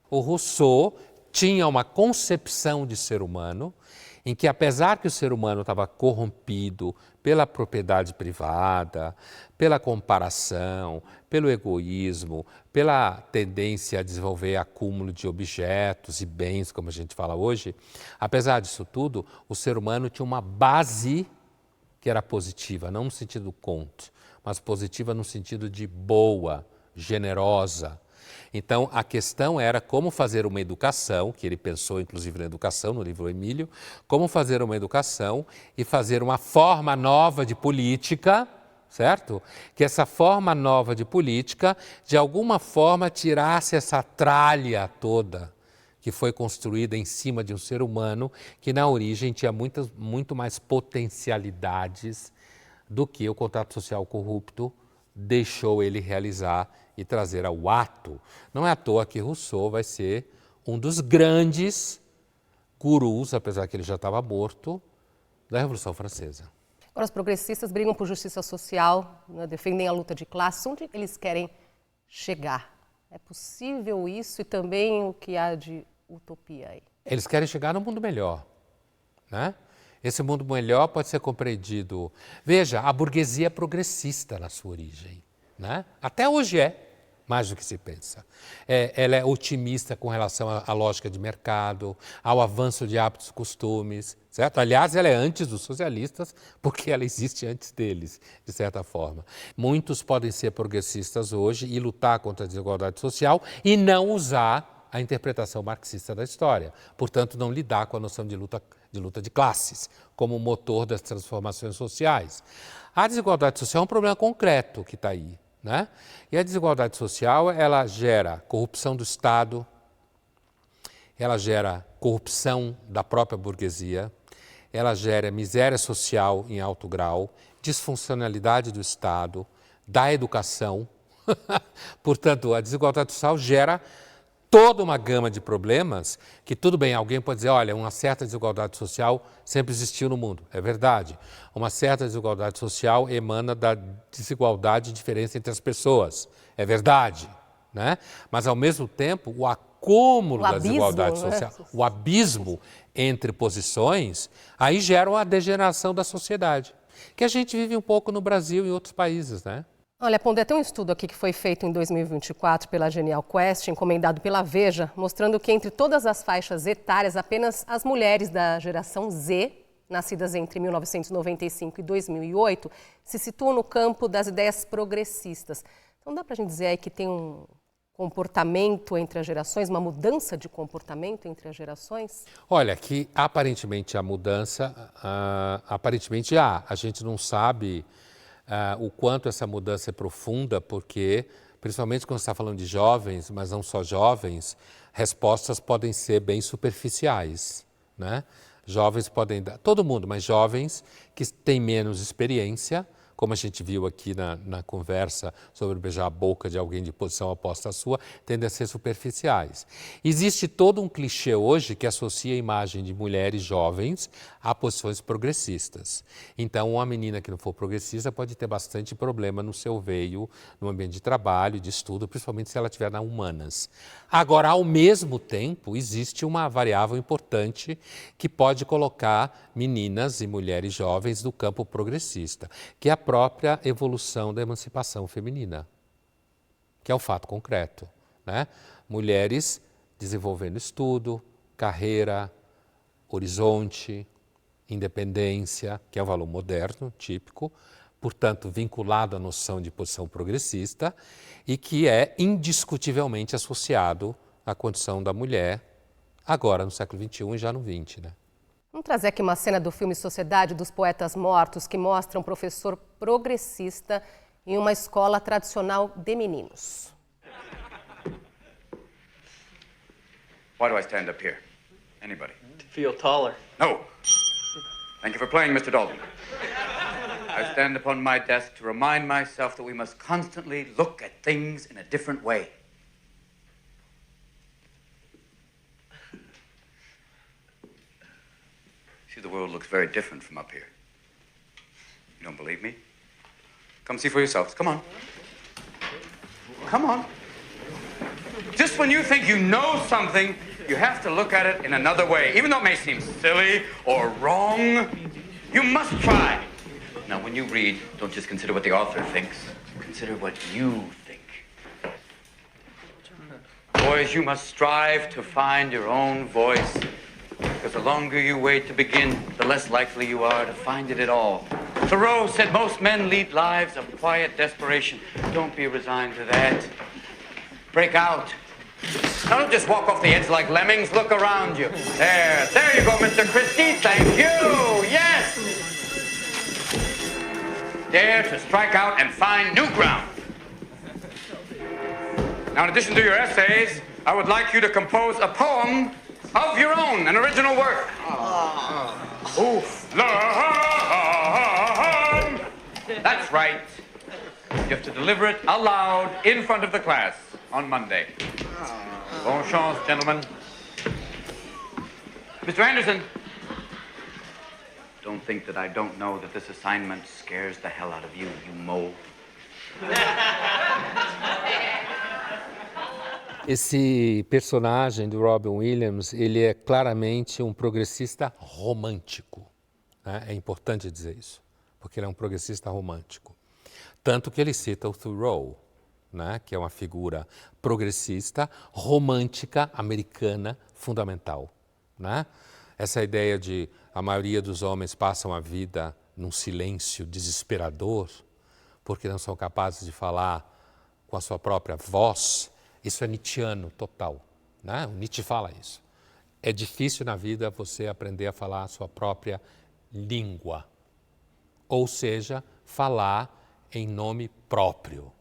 O Rousseau tinha uma concepção de ser humano em que, apesar que o ser humano estava corrompido pela propriedade privada, pela comparação, pelo egoísmo, pela tendência a desenvolver acúmulo de objetos e bens, como a gente fala hoje, apesar disso tudo, o ser humano tinha uma base que era positiva, não no sentido conto, mas positiva no sentido de boa, generosa. Então, a questão era como fazer uma educação, que ele pensou inclusive na educação, no livro Emílio, como fazer uma educação e fazer uma forma nova de política, certo? Que essa forma nova de política, de alguma forma, tirasse essa tralha toda que foi construída em cima de um ser humano que, na origem, tinha muito mais potencialidades do que o contrato social corrupto deixou ele realizar e trazer ao ato. Não é à toa que Rousseau vai ser um dos grandes gurus, apesar que ele já estava morto, da Revolução Francesa. Agora, os progressistas brigam por justiça social, né, defendem a luta de classes. Onde eles querem chegar? É possível isso e também o que há de utopia aí? Eles querem chegar no mundo melhor, né? Esse mundo melhor pode ser compreendido. Veja, a burguesia é progressista na sua origem, né? Até hoje é, mais do que se pensa. Ela é otimista com relação à lógica de mercado, ao avanço de hábitos e costumes, certo? Aliás, ela é antes dos socialistas, porque ela existe antes deles, de certa forma. Muitos podem ser progressistas hoje e lutar contra a desigualdade social e não usar a interpretação marxista da história. Portanto, não lidar com a noção de luta de classes como motor das transformações sociais. A desigualdade social é um problema concreto que está aí, né? E a desigualdade social, ela gera corrupção do Estado, ela gera corrupção da própria burguesia, ela gera miséria social em alto grau, disfuncionalidade do Estado, da educação. Portanto, a desigualdade social gera toda uma gama de problemas que, tudo bem, alguém pode dizer, olha, uma certa desigualdade social sempre existiu no mundo. É verdade. Uma certa desigualdade social emana da desigualdade e diferença entre as pessoas. É verdade, né? Mas, ao mesmo tempo, o acúmulo da desigualdade social, o abismo entre posições, aí gera uma degeneração da sociedade, que a gente vive um pouco no Brasil e em outros países, né? Olha, Pondé, tem um estudo aqui que foi feito em 2024 pela Genial Quest, encomendado pela Veja, mostrando que entre todas as faixas etárias, apenas as mulheres da geração Z, nascidas entre 1995 e 2008, se situam no campo das ideias progressistas. Então dá para a gente dizer aí que tem um comportamento entre as gerações, uma mudança de comportamento entre as gerações? Olha, que aparentemente a mudança, aparentemente há. A gente não sabe o quanto essa mudança é profunda, porque principalmente quando você está falando de jovens, mas não só jovens, respostas podem ser bem superficiais, né? Jovens podem dar, todo mundo, mas jovens que têm menos experiência, como a gente viu aqui na conversa sobre beijar a boca de alguém de posição oposta à sua, tendem a ser superficiais. Existe todo um clichê hoje que associa a imagem de mulheres jovens a posições progressistas. Então, uma menina que não for progressista pode ter bastante problema no seu veio, no ambiente de trabalho, de estudo, principalmente se ela estiver na humanas. Agora, ao mesmo tempo, existe uma variável importante que pode colocar meninas e mulheres jovens no campo progressista, que é a própria evolução da emancipação feminina, que é um fato concreto, né? Mulheres desenvolvendo estudo, carreira, horizonte, independência, que é um valor moderno, típico, portanto vinculado à noção de posição progressista e que é indiscutivelmente associado à condição da mulher agora no século XXI e já no XX, né? Vamos trazer aqui uma cena do filme Sociedade dos Poetas Mortos, que mostra um professor progressista em uma escola tradicional de meninos. Why do I stand up here? Anybody? To feel taller. No. Thank you for playing, Mr. Dalton. I stand upon my desk to remind myself that we must constantly look at things in a different way. See, the world looks very different from up here. You don't believe me? Come see for yourselves. Come on. Come on. Just when you think you know something, you have to look at it in another way. Even though it may seem silly or wrong, you must try. Now, when you read, don't just consider what the author thinks. Consider what you think. Boys, you must strive to find your own voice. Because the longer you wait to begin, the less likely you are to find it at all. Thoreau said most men lead lives of quiet desperation. Don't be resigned to that. Break out. Now don't just walk off the edge like lemmings. Look around you. There you go, Mr. Christie. Thank you. Yes. Dare to strike out and find new ground. Now, in addition to your essays, I would like you to compose a poem of your own, an original work. That's right. You have to deliver it aloud in front of the class on Monday. Bonne chance, gentlemen. Mr. Anderson, don't think that I don't know that this assignment scares the hell out of you, you mole. Esse personagem do Robin Williams, ele é claramente um progressista romântico, né? É importante dizer isso, porque ele é um progressista romântico. Tanto que ele cita o Thoreau, né? Que é uma figura progressista, romântica, americana, fundamental, né? Essa ideia de a maioria dos homens passam a vida num silêncio desesperador, porque não são capazes de falar com a sua própria voz. Isso é nietzschiano total, né? O Nietzsche fala isso. É difícil na vida você aprender a falar a sua própria língua, ou seja, falar em nome próprio,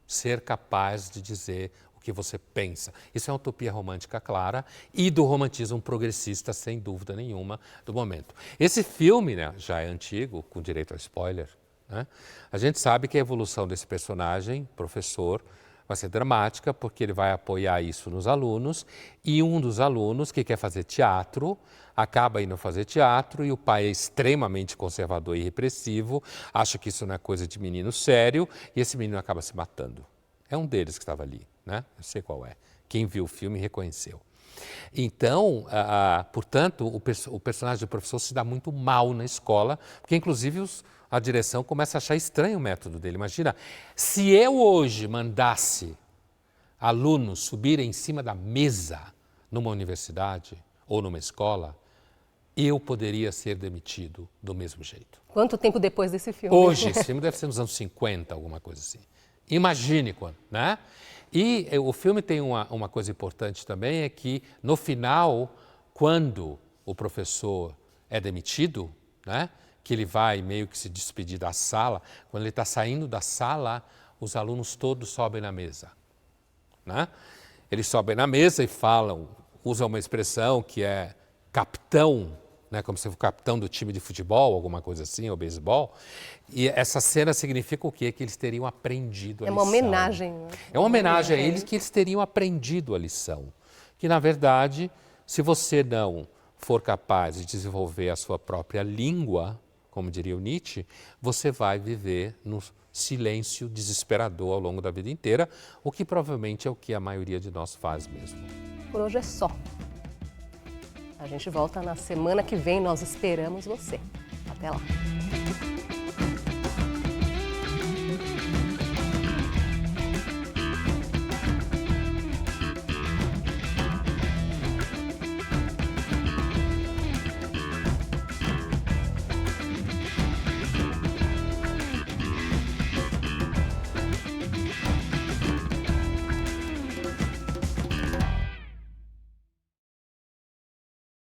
ser capaz de dizer o que você pensa. Isso é uma utopia romântica clara e do romantismo progressista, sem dúvida nenhuma, do momento. Esse filme, né, já é antigo, com direito a spoiler, né? A gente sabe que a evolução desse personagem, professor, vai ser dramática, porque ele vai apoiar isso nos alunos, e um dos alunos que quer fazer teatro, acaba indo fazer teatro, e o pai é extremamente conservador e repressivo, acha que isso não é coisa de menino sério, e esse menino acaba se matando. É um deles que estava ali, né? Eu sei qual é. Quem viu o filme reconheceu. Então, portanto, o personagem do professor se dá muito mal na escola, porque inclusive a direção começa a achar estranho o método dele. Imagina, se eu hoje mandasse alunos subirem em cima da mesa numa universidade ou numa escola, eu poderia ser demitido do mesmo jeito. Quanto tempo depois desse filme? Hoje, esse filme deve ser nos anos 50, alguma coisa assim. Imagine quando, né? E o filme tem uma coisa importante também, é que no final, quando o professor é demitido, né? Que ele vai meio que se despedir da sala, quando ele está saindo da sala, os alunos todos sobem na mesa, né? Eles sobem na mesa e falam, usam uma expressão que é capitão, né? Como se fosse o capitão do time de futebol, alguma coisa assim, ou beisebol. E essa cena significa o quê? Que eles teriam aprendido a lição. É uma homenagem. Né? É uma homenagem a eles, que eles teriam aprendido a lição. Que, na verdade, se você não for capaz de desenvolver a sua própria língua, como diria o Nietzsche, você vai viver no silêncio desesperador ao longo da vida inteira, o que provavelmente é o que a maioria de nós faz mesmo. Por hoje é só. A gente volta na semana que vem, nós esperamos você. Até lá.